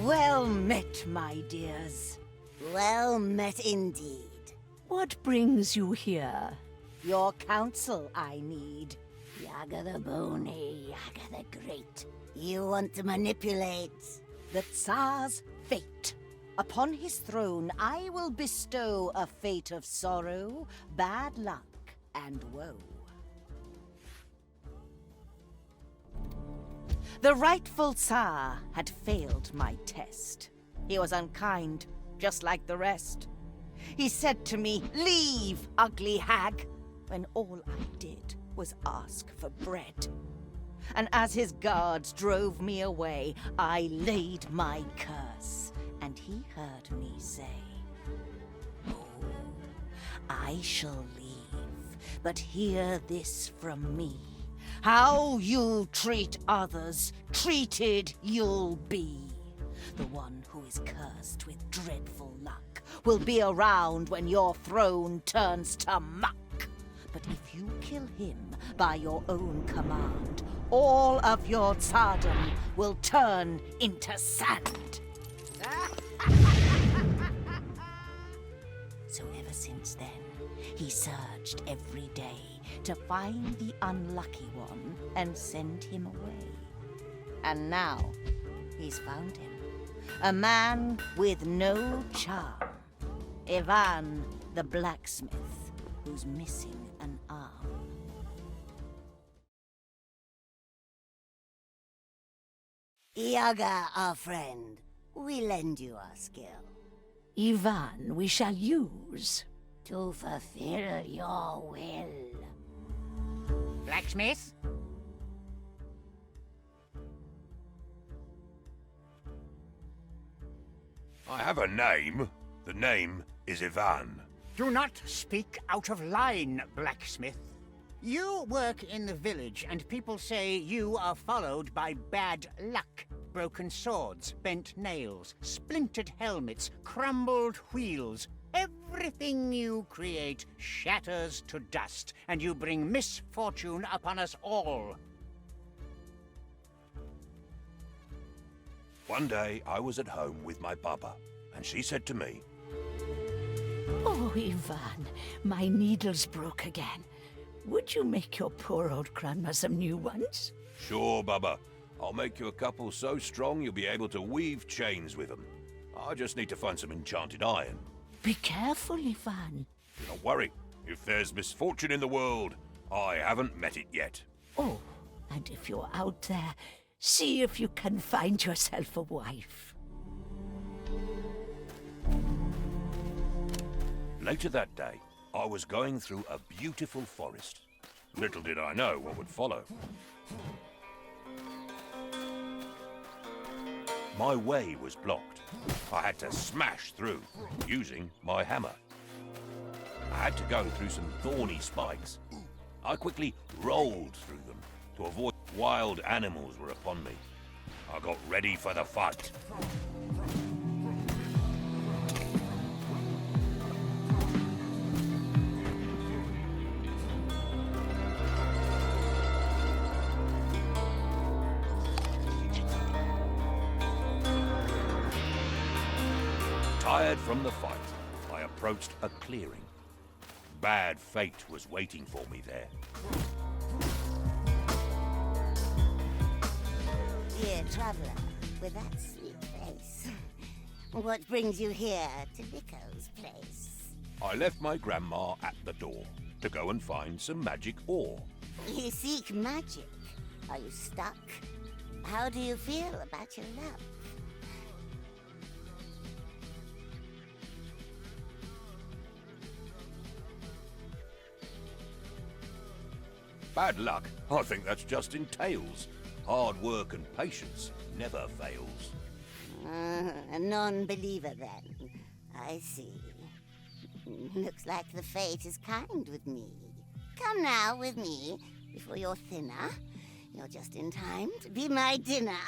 Well met, my dears. Well met indeed. What brings you here? Your counsel I need. Yaga the Bony, Yaga the Great. You want to manipulate the Tsar's fate. Upon his throne, I will bestow a fate of sorrow, bad luck, and woe. The rightful Tsar had failed my test. He was unkind, just like the rest. He said to me, "Leave, ugly hag," when all I did was ask for bread. And as his guards drove me away, I laid my curse, and he heard me say, "Oh, I shall leave, but hear this from me. How you treat others, treated you'll be. The one who is cursed with dreadful luck will be around when your throne turns to muck. But if you kill him by your own command, all of your tsardom will turn into sand." So ever since then, he searched every day to find the unlucky one and send him away. And now, he's found him. A man with no charm. Ivan the blacksmith, who's missing an arm. Yaga, our friend. We lend you our skill. Ivan we shall use. To fulfill your will. Blacksmith? I have a name. The name is Ivan. Do not speak out of line, blacksmith. You work in the village, and people say you are followed by bad luck. Broken swords, bent nails, splintered helmets, crumbled wheels. Everything you create shatters to dust, and you bring misfortune upon us all. One day, I was at home with my baba, and she said to me, "Oh, Ivan, my needles broke again. Would you make your poor old grandma some new ones?" "Sure, baba. I'll make you a couple so strong you'll be able to weave chains with them. I just need to find some enchanted iron." Be careful, Ivan. Don't worry. If there's misfortune in the world, I haven't met it yet. Oh, and if you're out there, see if you can find yourself a wife. Later that day, I was going through a beautiful forest. Little did I know what would follow. My way was blocked. I had to smash through, using my hammer. I had to go through some thorny spikes. I quickly rolled through them to avoid wild animals were upon me. I got ready for the fight. Tired from the fight, I approached a clearing. Bad fate was waiting for me there. Dear traveler, with that sweet face, what brings you here to Vico's place? I left my grandma at the door to go and find some magic ore. You seek magic. Are you stuck? How do you feel about your love? Bad luck? I think that's just in tales. Hard work and patience never fails. A non-believer then. I see. Looks like the fate is kind with me. Come now with me before you're thinner. You're just in time to be my dinner.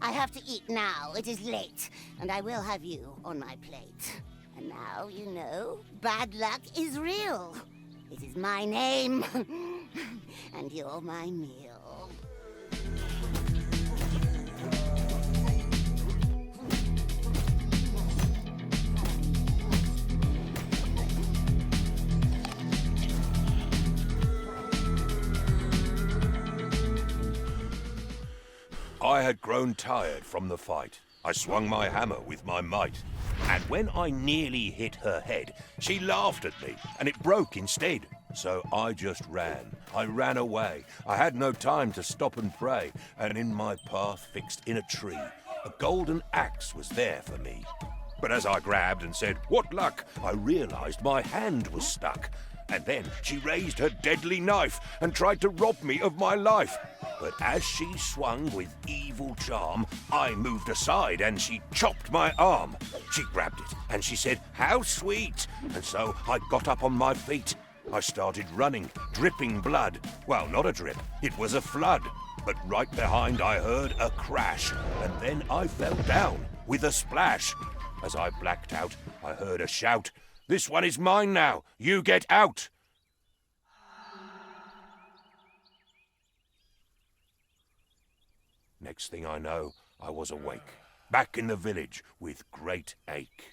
I have to eat now. It is late, and I will have you on my plate. And now you know, bad luck is real. It is my name. and you're my meal. I had grown tired from the fight. I swung my hammer with my might, and when I nearly hit her head, she laughed at me, and it broke instead. So I just ran. I ran away. I had no time to stop and pray, and in my path fixed in a tree, a golden axe was there for me. But as I grabbed and said, "What luck?" I realized my hand was stuck. And then she raised her deadly knife and tried to rob me of my life. But as she swung with evil charm, I moved aside and she chopped my arm. She grabbed it and she said, "How sweet!" And so I got up on my feet. I started running, dripping blood. Well, not a drip, it was a flood. But right behind I heard a crash, and then I fell down with a splash. As I blacked out, I heard a shout, "This one is mine now, you get out!" Next thing I know, I was awake, back in the village with great ache.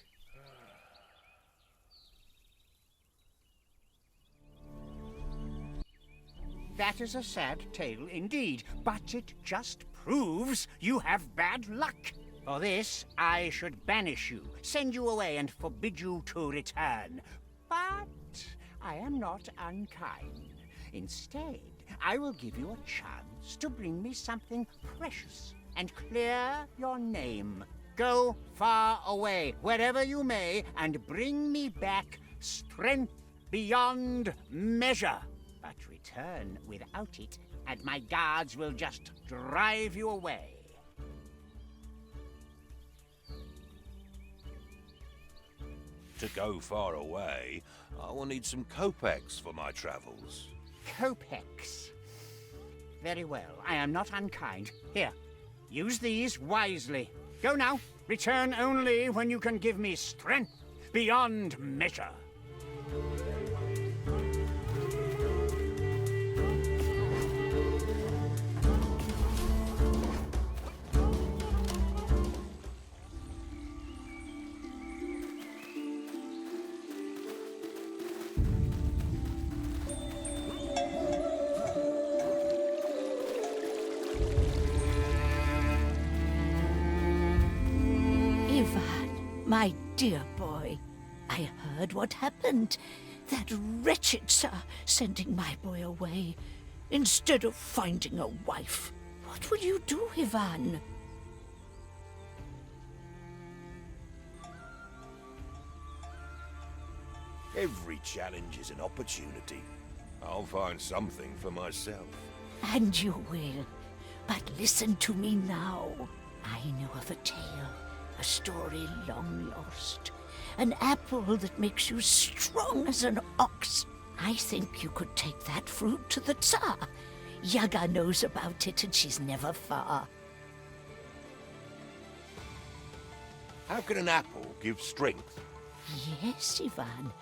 That is a sad tale indeed, but it just proves you have bad luck. For this, I should banish you, send you away, and forbid you to return. But I am not unkind. Instead, I will give you a chance to bring me something precious and clear your name. Go far away, wherever you may, and bring me back strength beyond measure. But return without it, and my guards will just drive you away. To go far away, I will need some kopecks for my travels. Kopecks. Very well, I am not unkind. Here, use these wisely. Go now. Return only when you can give me strength beyond measure. My dear boy, I heard what happened. That wretched Tsar sending my boy away, instead of finding a wife. What will you do, Ivan? Every challenge is an opportunity. I'll find something for myself. And you will. But listen to me now. I know of a tale. A story long lost. An apple that makes you strong as an ox. I think you could take that fruit to the Tsar. Yaga knows about it and she's never far. How can an apple give strength? Yes, Ivan.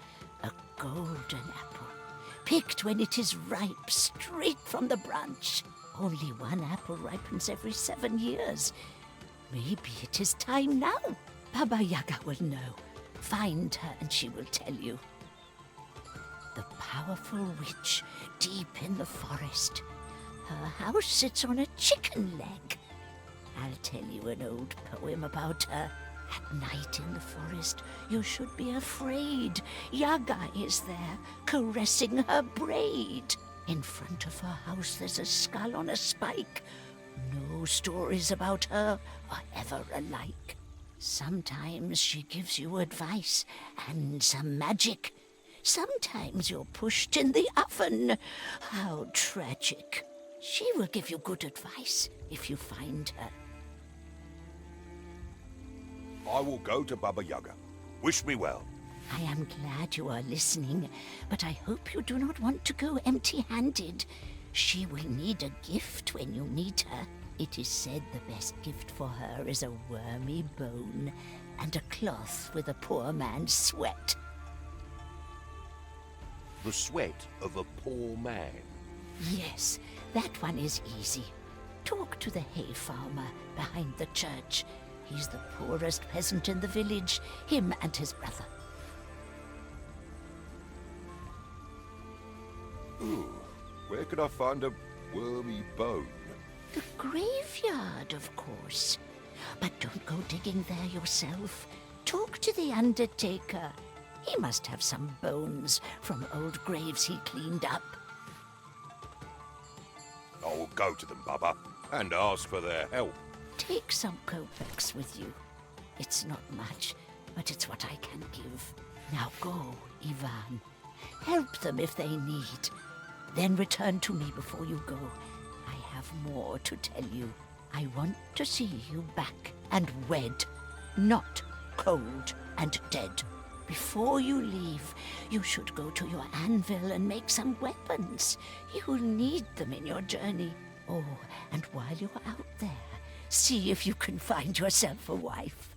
A golden apple. Picked when it is ripe, straight from the branch. Only one apple ripens every 7 years. Maybe it is time now. Baba Yaga will know. Find her and she will tell you. The powerful witch deep in the forest. Her house sits on a chicken leg. I'll tell you an old poem about her. At night in the forest, you should be afraid. Yaga is there, caressing her braid. In front of her house there's a skull on a spike. No stories about her are ever alike. Sometimes she gives you advice and some magic. Sometimes you're pushed in the oven. How tragic. She will give you good advice if you find her. I will go to Baba Yaga. Wish me well. I am glad you are listening, but I hope you do not want to go empty-handed. She will need a gift when you meet her. It is said the best gift for her is a wormy bone and a cloth with a poor man's sweat. The sweat of a poor man. Yes, that one is easy. Talk to the hay farmer behind the church. He's the poorest peasant in the village, him and his brother. Where can I find a wormy bone? The graveyard, of course. But don't go digging there yourself. Talk to the undertaker. He must have some bones from old graves he cleaned up. I will go to them, Baba, and ask for their help. Take some kopecks with you. It's not much, but it's what I can give. Now go, Ivan. Help them if they need. Then return to me before you go. I have more to tell you. I want to see you back and wed, not cold and dead. Before you leave, you should go to your anvil and make some weapons. You'll need them in your journey. Oh, and while you're out there, see if you can find yourself a wife.